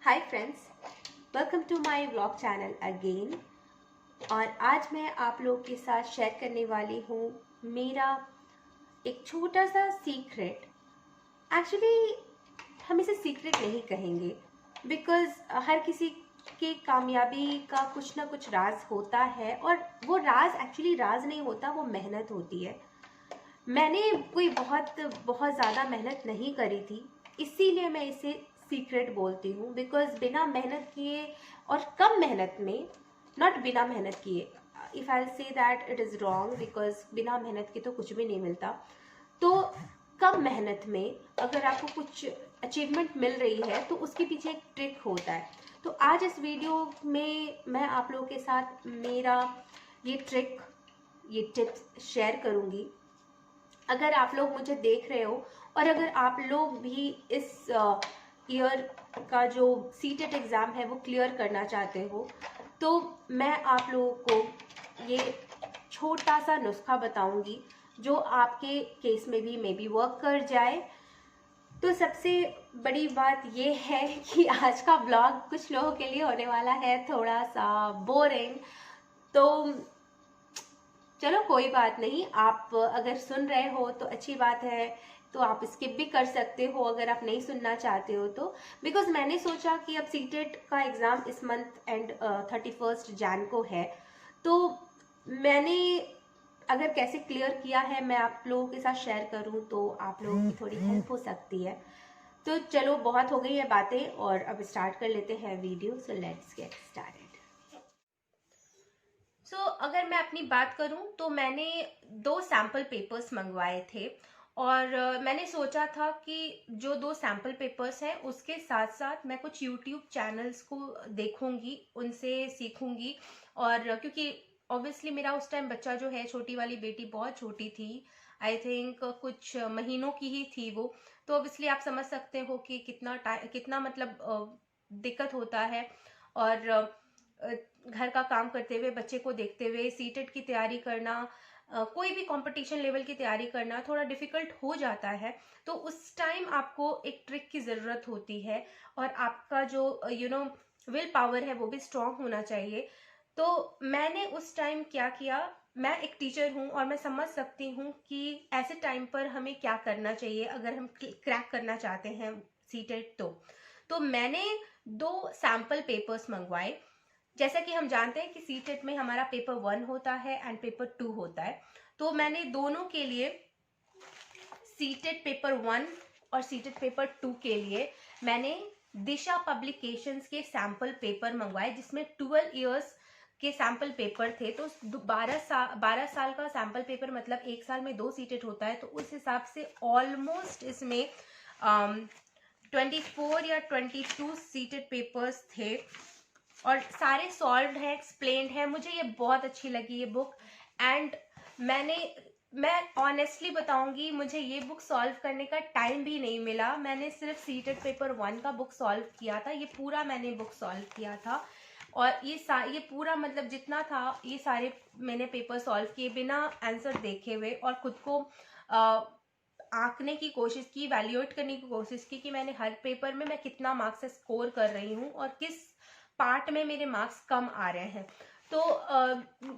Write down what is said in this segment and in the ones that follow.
Hi friends, welcome to my vlog channel again. और आज मैं आप लोग के साथ शेयर करने वाली हूँ मेरा एक छोटा सा सीक्रेट। एक्चुअली हम इसे सीक्रेट नहीं कहेंगे बिकॉज़ हर किसी के कामयाबी का कुछ ना कुछ राज होता है, और वो राज एक्चुअली राज नहीं होता, वो मेहनत होती है। मैंने कोई बहुत बहुत ज़्यादा मेहनत नहीं करी थी, इसीलिए मैं इसे सीक्रेट बोलती हूँ। बिकॉज बिना मेहनत किए और कम मेहनत में, नॉट बिना मेहनत किए, if I say that it is wrong, because बिना मेहनत के तो कुछ भी नहीं मिलता। तो कम मेहनत में अगर आपको कुछ अचीवमेंट मिल रही है तो उसके पीछे एक ट्रिक होता है। तो आज इस वीडियो में मैं आप लोगों के साथ मेरा ये ट्रिक, ये टिप्स शेयर करूँगी। अगर आप लोग मुझे देख रहे हो और अगर आप लोग भी इस ईयर का जो सीटेट एग्ज़ाम है वो क्लियर करना चाहते हो, तो मैं आप लोगों को ये छोटा सा नुस्खा बताऊंगी जो आपके केस में भी मे बी वर्क कर जाए। तो सबसे बड़ी बात ये है कि आज का ब्लॉग कुछ लोगों के लिए होने वाला है थोड़ा सा बोरिंग। तो चलो कोई बात नहीं, आप अगर सुन रहे हो तो अच्छी बात है, तो आप स्किप भी कर सकते हो अगर आप नहीं सुनना चाहते हो तो। बिकॉज मैंने सोचा कि अब सीटेट का एग्ज़ाम इस मंथ एंड 31 जैन को है, तो मैंने अगर कैसे क्लियर किया है मैं आप लोगों के साथ शेयर करूं तो आप लोगों की थोड़ी हेल्प हो सकती है। तो चलो बहुत हो गई है बातें और अब स्टार्ट कर लेते हैं video. So let's get started. अगर मैं अपनी बात करूं तो मैंने 2 सैम्पल पेपर्स मंगवाए थे। और मैंने सोचा था कि जो 2 सैम्पल पेपर्स हैं उसके साथ साथ मैं कुछ यूट्यूब चैनल्स को देखूंगी, उनसे सीखूंगी। और क्योंकि ऑब्वियसली मेरा उस टाइम बच्चा जो है, छोटी वाली बेटी बहुत छोटी थी, आई थिंक कुछ महीनों की ही थी वो। तो ऑब्वियसली आप समझ सकते हो कि कितना मतलब दिक्कत होता है। और घर का काम करते हुए, बच्चे को देखते हुए सीटेट की तैयारी करना, कोई भी कंपटीशन लेवल की तैयारी करना थोड़ा डिफिकल्ट हो जाता है। तो उस टाइम आपको एक ट्रिक की ज़रूरत होती है, और आपका जो विल पावर है वो भी स्ट्रांग होना चाहिए। तो मैंने उस टाइम क्या किया, मैं एक टीचर हूँ और मैं समझ सकती हूँ कि ऐसे टाइम पर हमें क्या करना चाहिए अगर हम क्रैक करना चाहते हैं सीटेट। तो मैंने 2 सैम्पल पेपर्स मंगवाए। जैसा कि हम जानते हैं कि सीटेट में हमारा पेपर 1 होता है एंड पेपर 2 होता है। तो मैंने दोनों के लिए, सीटेट पेपर 1 और सीटेट पेपर 2 के लिए, मैंने दिशा पब्लिकेशंस के सैंपल पेपर मंगवाए, जिसमें 12 इयर्स के सैंपल पेपर थे। तो 12 साल का सैंपल पेपर मतलब 1 साल में 2 सीटेट होता है। तो उस हिसाब से ऑलमोस्ट इसमें 24 या 22 सीटेड पेपर्स थे, और सारे सॉल्व्ड हैं, एक्सप्लेन्ड हैं। मुझे ये बहुत अच्छी लगी ये बुक। एंड मैं ऑनेस्टली बताऊंगी, मुझे ये बुक सॉल्व करने का टाइम भी नहीं मिला। मैंने सिर्फ सीटेड पेपर 1 का बुक सॉल्व किया था, ये पूरा मैंने बुक सॉल्व किया था। और ये पूरा मतलब जितना था, ये सारे मैंने पेपर सॉल्व किए बिना आंसर देखे हुए, और खुद को आंकने की कोशिश की, वैल्यूएट करने की कोशिश की कि मैंने हर पेपर में मैं कितना मार्क्स स्कोर कर रही हूँ और किस पार्ट में मेरे मार्क्स कम आ रहे हैं। तो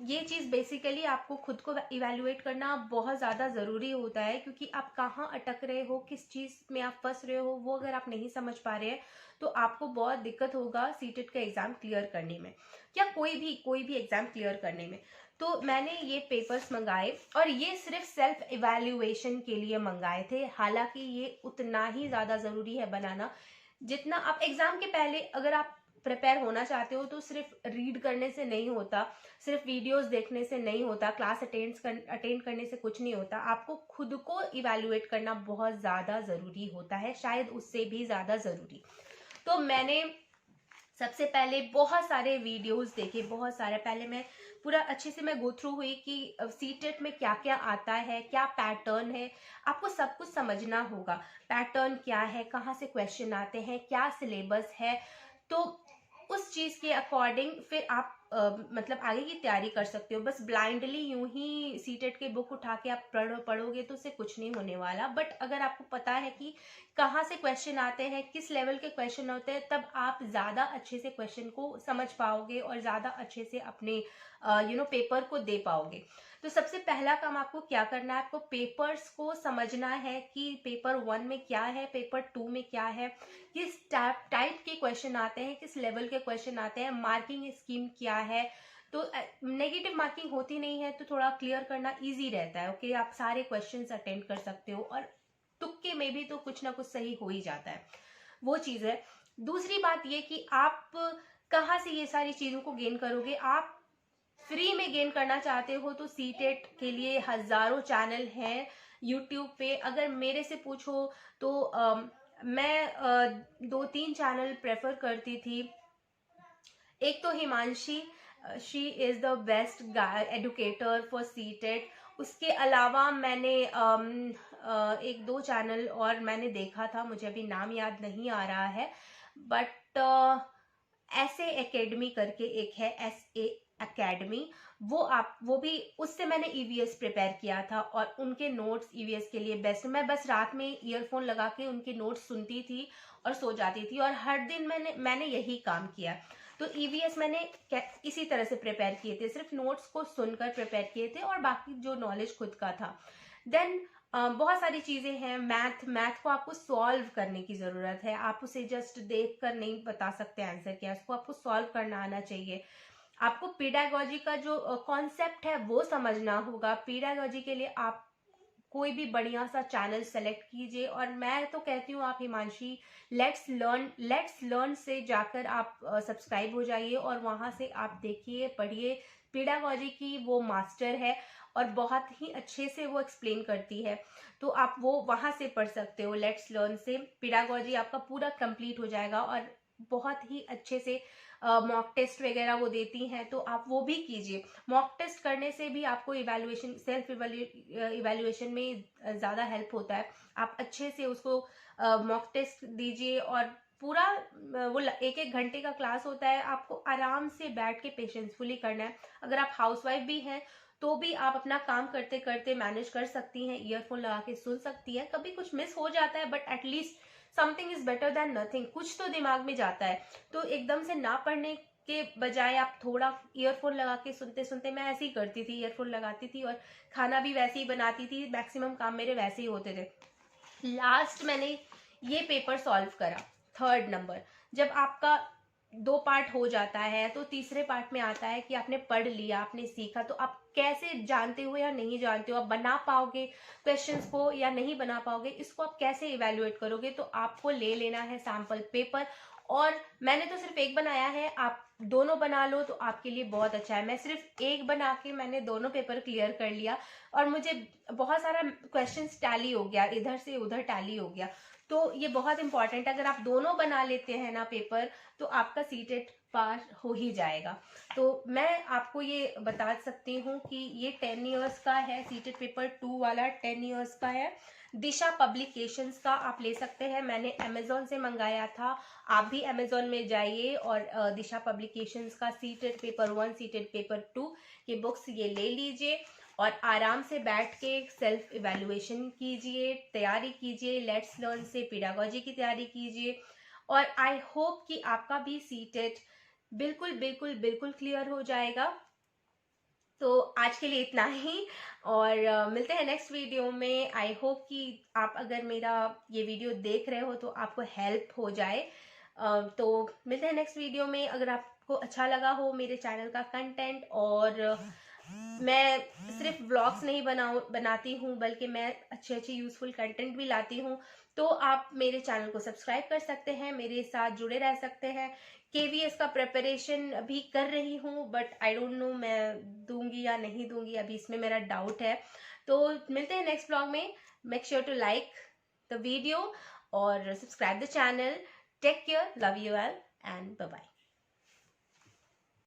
ये चीज़ बेसिकली आपको खुद को इवैल्यूएट करना बहुत ज़्यादा ज़रूरी होता है, क्योंकि आप कहाँ अटक रहे हो, किस चीज़ में आप फंस रहे हो, वो अगर आप नहीं समझ पा रहे हैं तो आपको बहुत दिक्कत होगा सीटेट का एग्ज़ाम क्लियर करने में, या कोई भी एग्ज़ाम क्लियर करने में। तो मैंने ये पेपर्स मंगाए, और ये सिर्फ सेल्फ इवैल्यूएशन के लिए मंगाए थे। हालांकि ये उतना ही ज़्यादा ज़रूरी है बनाना जितना आप एग्ज़ाम के पहले, अगर आप प्रिपेयर होना चाहते हो तो सिर्फ रीड करने से नहीं होता, सिर्फ वीडियोस देखने से नहीं होता, क्लास अटेंड करने से कुछ नहीं होता। आपको खुद को इवैल्यूएट करना बहुत ज़्यादा ज़रूरी होता है, शायद उससे भी ज़्यादा ज़रूरी। तो मैंने सबसे पहले बहुत सारे वीडियोस देखे, बहुत सारे, पहले मैं पूरा अच्छे से मैं गो थ्रू हुई कि सीटेट में क्या क्या आता है, क्या पैटर्न है। आपको सब कुछ समझना होगा, पैटर्न क्या है, कहाँ से क्वेश्चन आते हैं, क्या सिलेबस है। तो उस चीज़ के अकॉर्डिंग फिर आप मतलब आगे की तैयारी कर सकते हो। बस ब्लाइंडली यूं ही सीटेट की बुक उठा के आप पढ़ोगे तो उससे कुछ नहीं होने वाला। बट अगर आपको पता है कि कहाँ से क्वेश्चन आते हैं, किस लेवल के क्वेश्चन होते हैं, तब आप ज़्यादा अच्छे से क्वेश्चन को समझ पाओगे और ज़्यादा अच्छे से अपने पेपर को दे पाओगे। तो सबसे पहला काम आपको क्या करना है, आपको पेपर्स को समझना है कि पेपर 1 में क्या है, पेपर 2 में क्या है, किस टाइप के क्वेश्चन आते हैं, किस लेवल के क्वेश्चन आते हैं, मार्किंग स्कीम क्या है। तो नेगेटिव मार्किंग होती नहीं है तो थोड़ा क्लियर करना इजी रहता है। ओके, आप सारे क्वेश्चंस अटेंड कर सकते हो और तुक्के में भी तो कुछ ना कुछ सही हो ही जाता है, वो चीज है। दूसरी बात ये कि आप कहाँ से ये सारी चीजों को गेन करोगे। आप फ्री में गेन करना चाहते हो तो सीटेट के लिए हजारों चैनल हैं यूट्यूब पे। अगर मेरे से पूछो तो मैं 2-3 चैनल प्रेफर करती थी। एक तो Himanshi, she is the best educator for CTET. उसके अलावा मैंने 1-2 चैनल और मैंने देखा था, मुझे अभी नाम याद नहीं आ रहा है, बट ऐसे एकेडमी करके एक है, SA एकेडमी, वो भी उससे मैंने ईवीएस प्रिपेयर किया था और उनके नोट्स ईवीएस के लिए बेस्ट। मैं बस रात में ईयरफोन लगा के उनके नोट्स सुनती थी और सो जाती थी और हर दिन मैंने यही काम किया। तो ईवीएस मैंने इसी तरह से प्रिपेयर किए थे, सिर्फ नोट्स को सुनकर प्रिपेयर किए थे और बाकी जो नॉलेज खुद का था। देन बहुत सारी चीजें हैं। मैथ को आपको सॉल्व करने की जरूरत है, आप उसे जस्ट देख कर नहीं बता सकते आंसर क्या, उसको आपको सॉल्व करना आना चाहिए। आपको पेडागोजी का जो कॉन्सेप्ट है वो समझना होगा। पेडागोजी के लिए आप कोई भी बढ़िया सा चैनल सेलेक्ट कीजिए और मैं तो कहती हूँ आप हिमांशी लेट्स लर्न से जाकर आप सब्सक्राइब हो जाइए और वहां से आप देखिए, पढ़िए। पेडागोजी की वो मास्टर है और बहुत ही अच्छे से वो एक्सप्लेन करती है, तो आप वो वहां से पढ़ सकते हो। लेट्स लर्न से पेडागोजी आपका पूरा कंप्लीट हो जाएगा और बहुत ही अच्छे से मॉक टेस्ट वगैरह वो देती हैं, तो आप वो भी कीजिए। मॉक टेस्ट करने से भी आपको सेल्फ इवेल्युएशन में ज़्यादा हेल्प होता है। आप अच्छे से उसको मॉक टेस्ट दीजिए और पूरा वो 1-1 घंटे का क्लास होता है, आपको आराम से बैठ के पेशेंसफुली करना है। अगर आप हाउसवाइफ भी हैं तो भी आप अपना काम करते करते मैनेज कर सकती हैं, ईयरफोन लगा के सुन सकती हैं। कभी कुछ मिस हो जाता है but at least something is better than nothing, कुछ तो दिमाग में जाता है। तो एकदम से ना पढ़ने के बजाय आप थोड़ा ईयरफोन लगा के सुनते सुनते, मैं ऐसे ही करती थी, ईयरफोन लगाती थी और खाना भी वैसे ही बनाती थी, मैक्सिमम काम मेरे वैसे ही होते थे। लास्ट मैंने ये पेपर सॉल्व करा 3rd नंबर। जब आपका 2 पार्ट हो जाता है तो तीसरे पार्ट में आता है कि आपने पढ़ लिया, आपने सीखा, तो आप कैसे जानते हो या नहीं जानते हो, आप बना पाओगे क्वेश्चंस को या नहीं बना पाओगे, इसको आप कैसे इवेल्युएट करोगे। तो आपको ले लेना है सैम्पल पेपर और मैंने तो सिर्फ एक बनाया है, आप दोनों बना लो तो आपके लिए बहुत अच्छा है। मैं सिर्फ एक बना के मैंने दोनों पेपर क्लियर कर लिया और मुझे बहुत सारा क्वेश्चंस टैली हो गया, इधर से उधर टैली हो गया। तो ये बहुत इंपॉर्टेंट है, अगर आप दोनों बना लेते हैं ना पेपर तो आपका सीटेट पास हो ही जाएगा। तो मैं आपको ये बता सकती हूँ कि ये 10 इयर्स का है, सीटेट पेपर 2 वाला 10 इयर्स का है। दिशा पब्लिकेशंस का आप ले सकते हैं, मैंने अमेजोन से मंगाया था। आप भी अमेजोन में जाइए और दिशा पब्लिकेशंस का सीटेट पेपर 1 सीटेट पेपर 2 ये बुक्स ये ले लीजिए और आराम से बैठ के सेल्फ इवेल्युएशन कीजिए, तैयारी कीजिए। लेट्स लर्न से पेडागोजी की तैयारी कीजिए और आई होप कि आपका भी सीटेट बिल्कुल बिल्कुल बिल्कुल क्लियर हो जाएगा। तो आज के लिए इतना ही और मिलते हैं नेक्स्ट वीडियो में। आई होप कि आप अगर मेरा ये वीडियो देख रहे हो तो आपको हेल्प हो जाए। तो मिलते हैं नेक्स्ट वीडियो में। अगर आपको अच्छा लगा हो मेरे चैनल का कंटेंट, और मैं सिर्फ व्लॉग्स नहीं बनाती हूँ बल्कि मैं अच्छे अच्छे यूजफुल कंटेंट भी लाती हूँ, तो आप मेरे चैनल को सब्सक्राइब कर सकते हैं, मेरे साथ जुड़े रह सकते हैं। KVS का प्रिपरेशन अभी कर रही हूँ बट आई डोंट नो मैं दूंगी या नहीं दूंगी, अभी इसमें मेरा डाउट है। तो मिलते हैं नेक्स्ट ब्लॉग में। Make sure to like the video और subscribe the channel. Take care, love you all and bye bye.